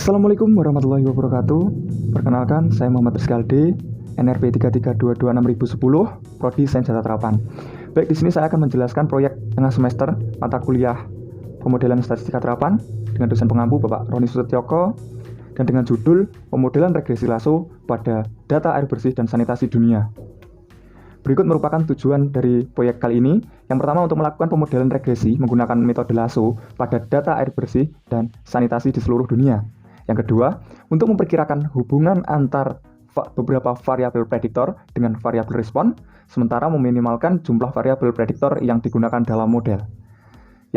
Assalamualaikum warahmatullahi wabarakatuh. Perkenalkan, saya Muhammad Rizkaldi, NRP 3322610, Prodi Sains Data Terapan. Baik, di sini saya akan menjelaskan proyek tengah semester mata kuliah Pemodelan Statistika Terapan dengan dosen pengampu Bapak Roni Susetyoko dan dengan judul Pemodelan Regresi Lasso pada Data Air Bersih dan Sanitasi Dunia. Berikut merupakan tujuan dari proyek kali ini. Yang pertama, untuk melakukan pemodelan regresi menggunakan metode Lasso pada data air bersih dan sanitasi di seluruh dunia. Yang kedua, untuk memperkirakan hubungan antar beberapa variabel prediktor dengan variabel respon, sementara meminimalkan jumlah variabel prediktor yang digunakan dalam model.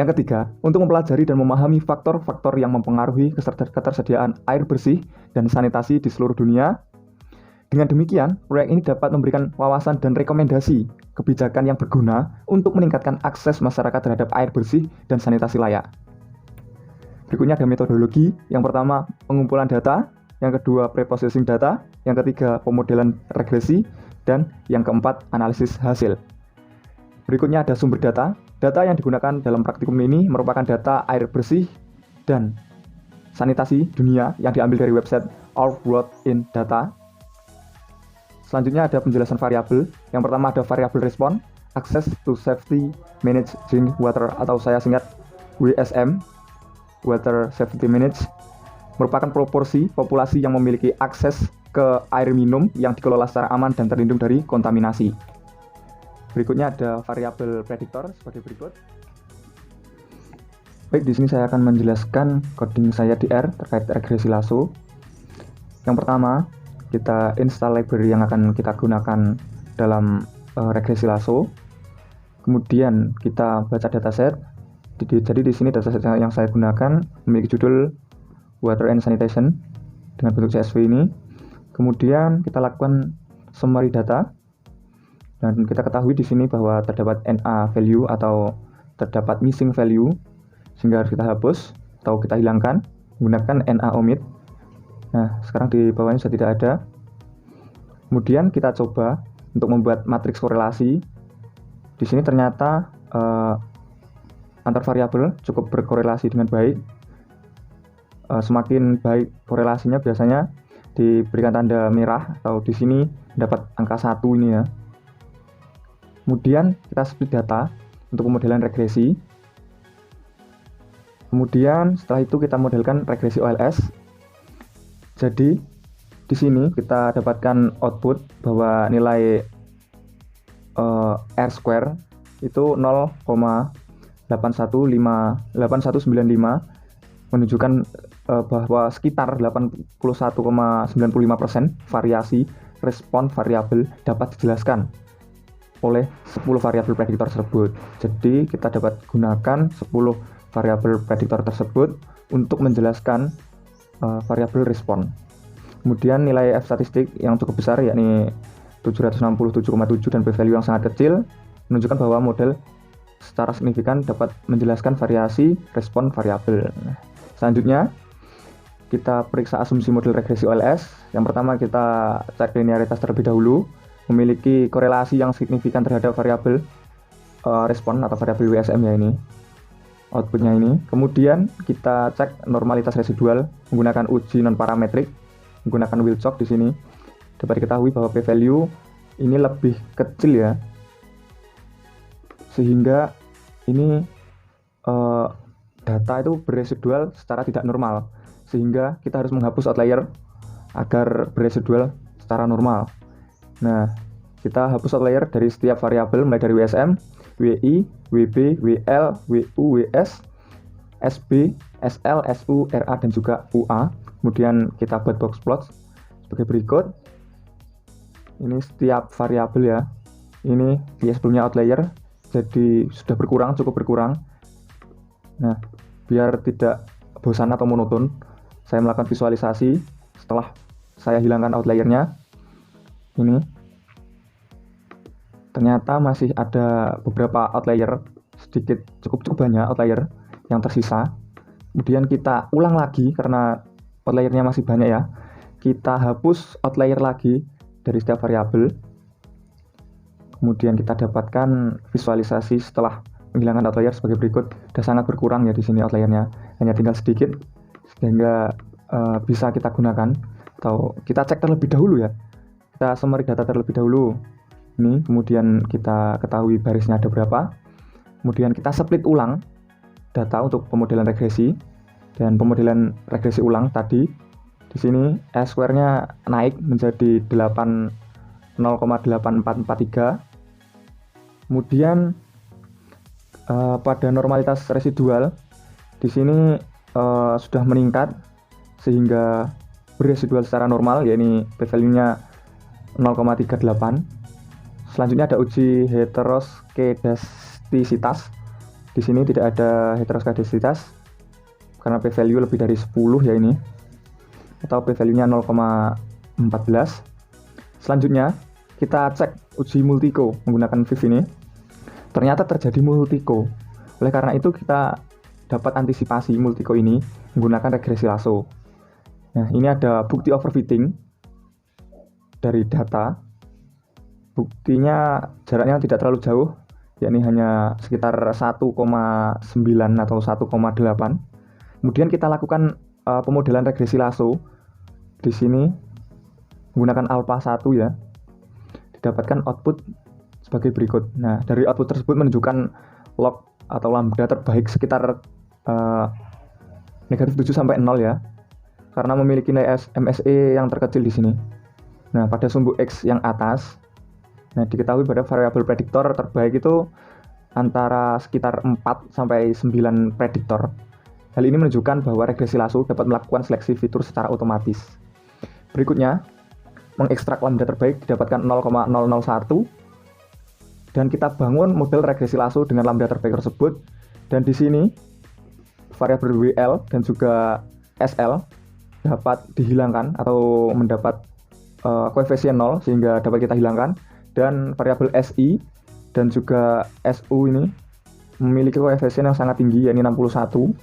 Yang ketiga, untuk mempelajari dan memahami faktor-faktor yang mempengaruhi ketersediaan air bersih dan sanitasi di seluruh dunia. Dengan demikian, proyek ini dapat memberikan wawasan dan rekomendasi kebijakan yang berguna untuk meningkatkan akses masyarakat terhadap air bersih dan sanitasi layak. Berikutnya ada metodologi. Yang pertama, pengumpulan data. Yang kedua, preprocessing data. Yang ketiga, pemodelan regresi. Dan yang keempat, analisis hasil. Berikutnya ada sumber data. Data yang digunakan dalam praktikum ini merupakan data air bersih dan sanitasi dunia yang diambil dari website Our World in Data. Selanjutnya ada penjelasan variabel. Yang pertama ada variabel respon, access to safety managed drinking water atau saya singkat WSM, water safety managed, merupakan proporsi populasi yang memiliki akses ke air minum yang dikelola secara aman dan terlindung dari kontaminasi. Berikutnya ada variabel prediktor sebagai berikut. Baik, di sini saya akan menjelaskan coding saya di R terkait regresi Lasso. Yang pertama, kita install library yang akan kita gunakan dalam regresi Lasso. Kemudian kita baca dataset. Jadi di sini dataset yang saya gunakan memiliki judul Water and Sanitation dengan bentuk CSV ini. Kemudian kita lakukan summary data dan kita ketahui di sini bahwa terdapat NA value atau terdapat missing value sehingga harus kita hapus atau kita hilangkan menggunakan NA omit. Nah, sekarang di bawahnya sudah tidak ada. Kemudian kita coba untuk membuat matriks korelasi. Di sini ternyata antar variabel cukup berkorelasi dengan baik. Semakin baik korelasinya biasanya diberikan tanda merah atau di sini dapat angka 1 ini ya. Kemudian kita split data untuk pemodelan regresi. Kemudian setelah itu kita modelkan regresi OLS. Jadi di sini kita dapatkan output bahwa nilai R square itu 0,8195 menunjukkan bahwa sekitar 81,95% variasi respon variabel dapat dijelaskan oleh 10 variabel prediktor tersebut. Jadi kita dapat gunakan 10 variabel prediktor tersebut untuk menjelaskan variabel respon. Kemudian nilai F statistik yang cukup besar yakni 767,7 dan p-value yang sangat kecil menunjukkan bahwa model secara signifikan dapat menjelaskan variasi respon variabel. Selanjutnya kita periksa asumsi model regresi OLS. Yang pertama kita cek linearitas terlebih dahulu, memiliki korelasi yang signifikan terhadap variabel respon atau variabel WSM ya ini. Outputnya ini. Kemudian kita cek normalitas residual menggunakan uji non parametrik menggunakan Wilcox di sini. Dapat diketahui bahwa p-value ini lebih kecil ya, sehingga ini data itu berresidual secara tidak normal, sehingga kita harus menghapus outlier agar berresidual secara normal. Nah, kita hapus outlier dari setiap variabel mulai dari WSM, WI, WB, WL, WU, WS, SB, SL, SU, RA, dan juga UA. Kemudian kita buat box plot sebagai berikut. Ini setiap variabel ya. Ini ya sebelumnya outlier, jadi sudah berkurang, cukup berkurang. Nah, biar tidak bosan atau monoton, saya melakukan visualisasi setelah saya hilangkan outliernya. Ini ternyata masih ada beberapa outlier, sedikit cukup banyak outlier yang tersisa. Kemudian kita ulang lagi karena outliernya masih banyak ya. Kita hapus outlier lagi dari setiap variabel. Kemudian kita dapatkan visualisasi setelah menghilangkan outlier sebagai berikut. Sudah sangat berkurang ya di sini outliernya, hanya tinggal sedikit sehingga bisa kita gunakan, atau kita cek terlebih dahulu ya. Kita summary data terlebih dahulu. Ini kemudian kita ketahui barisnya ada berapa. Kemudian kita split ulang data untuk pemodelan regresi, dan pemodelan regresi ulang tadi di sini S-square-nya naik menjadi 0,8443. Kemudian pada normalitas residual di sini sudah meningkat sehingga beresidual secara normal, yakni p-value-nya 0,38. Selanjutnya ada uji heteroskedastisitas. Di sini tidak ada heteroskedastisitas karena p-value lebih dari 10 ya ini, atau p-value-nya 0,14. Selanjutnya kita cek uji multiko menggunakan VIF ini. Ternyata terjadi multiko. Oleh karena itu kita dapat antisipasi multiko ini menggunakan regresi lasso. Nah, ini ada bukti overfitting dari data. Buktinya jaraknya tidak terlalu jauh, yakni hanya sekitar 1,9 atau 1,8. Kemudian kita lakukan pemodelan regresi lasso. Di sini menggunakan alpha 1 ya. Didapatkan output sebagai berikut. Nah, dari output tersebut menunjukkan log atau lambda terbaik sekitar negatif 7 sampai 0 ya. Karena memiliki nilai MSE yang terkecil di sini. Nah, pada sumbu X yang atas, nah diketahui pada variabel prediktor terbaik itu antara sekitar 4 sampai 9 prediktor. Hal ini menunjukkan bahwa regresi lasso dapat melakukan seleksi fitur secara otomatis. Berikutnya, mengekstrak lambda terbaik didapatkan 0,001, dan kita bangun model regresi lasso dengan lambda terbaik tersebut. Dan di sini variabel WL dan juga SL dapat dihilangkan atau mendapat koefisien 0 sehingga dapat kita hilangkan, dan variabel SI dan juga SU ini memiliki koefisien yang sangat tinggi, yakni 61.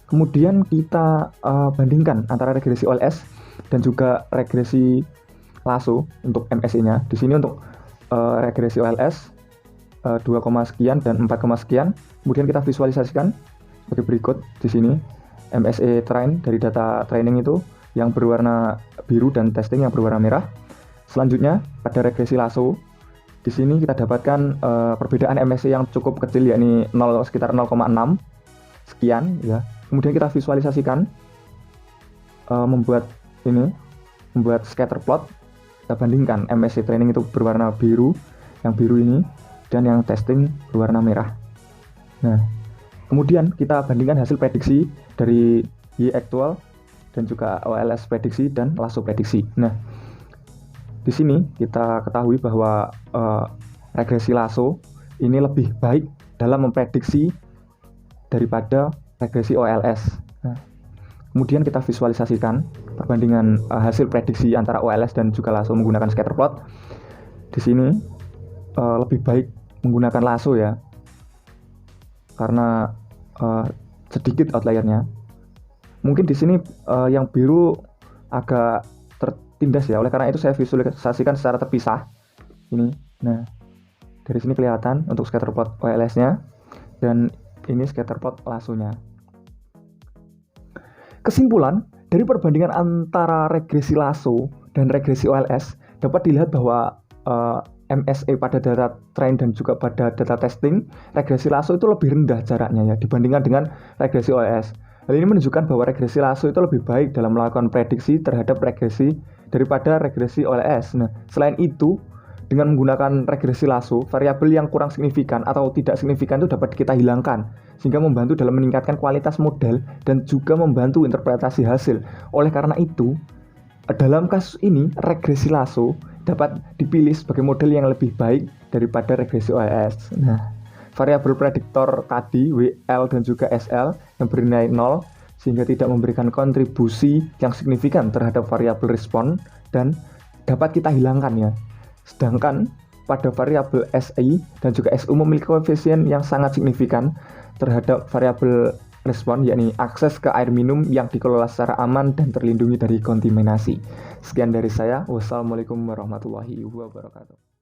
Kemudian kita bandingkan antara regresi OLS dan juga regresi lasso untuk MSE-nya. Di sini untuk regresi OLS 2, sekian dan 4, sekian. Kemudian kita visualisasikan sebagai berikut. Di sini MSE train dari data training itu yang berwarna biru dan testing yang berwarna merah. Selanjutnya pada regresi lasso di sini kita dapatkan perbedaan MSE yang cukup kecil, yakni sekitar 0,6 sekian ya. Kemudian kita visualisasikan membuat scatter plot. Kita bandingkan MSE training itu berwarna biru, yang biru ini, dan yang testing berwarna merah. Nah, kemudian kita bandingkan hasil prediksi dari Y actual dan juga OLS prediksi dan lasso prediksi. Nah, di sini kita ketahui bahwa regresi lasso ini lebih baik dalam memprediksi daripada regresi OLS. Nah, kemudian kita visualisasikan perbandingan hasil prediksi antara OLS dan juga lasso menggunakan scatter plot. Di sini lebih baik menggunakan lasso ya, karena sedikit outliernya. Mungkin di sini yang biru agak tertindas ya, oleh karena itu saya visualisasikan secara terpisah ini. Nah, dari sini kelihatan untuk scatter plot OLS-nya dan ini scatter plot lasso-nya. Kesimpulan dari perbandingan antara regresi lasso dan regresi OLS dapat dilihat bahwa MSE pada data train dan juga pada data testing, regresi lasso itu lebih rendah jaraknya ya dibandingkan dengan regresi OLS. Hal ini menunjukkan bahwa regresi lasso itu lebih baik dalam melakukan prediksi terhadap regresi daripada regresi OLS. Nah, selain itu, dengan menggunakan regresi lasso, variabel yang kurang signifikan atau tidak signifikan itu dapat kita hilangkan, sehingga membantu dalam meningkatkan kualitas model dan juga membantu interpretasi hasil. Oleh karena itu, dalam kasus ini, regresi lasso dapat dipilih sebagai model yang lebih baik daripada regresi OLS. Nah, variabel prediktor tadi, WL dan juga SL yang bernilai 0, sehingga tidak memberikan kontribusi yang signifikan terhadap variabel respon dan dapat kita hilangkan ya. Sedangkan pada variabel SI dan juga SU memiliki koefisien yang sangat signifikan terhadap variabel respon, yakni akses ke air minum yang dikelola secara aman dan terlindungi dari kontaminasi. Sekian dari saya. Wassalamualaikum warahmatullahi wabarakatuh.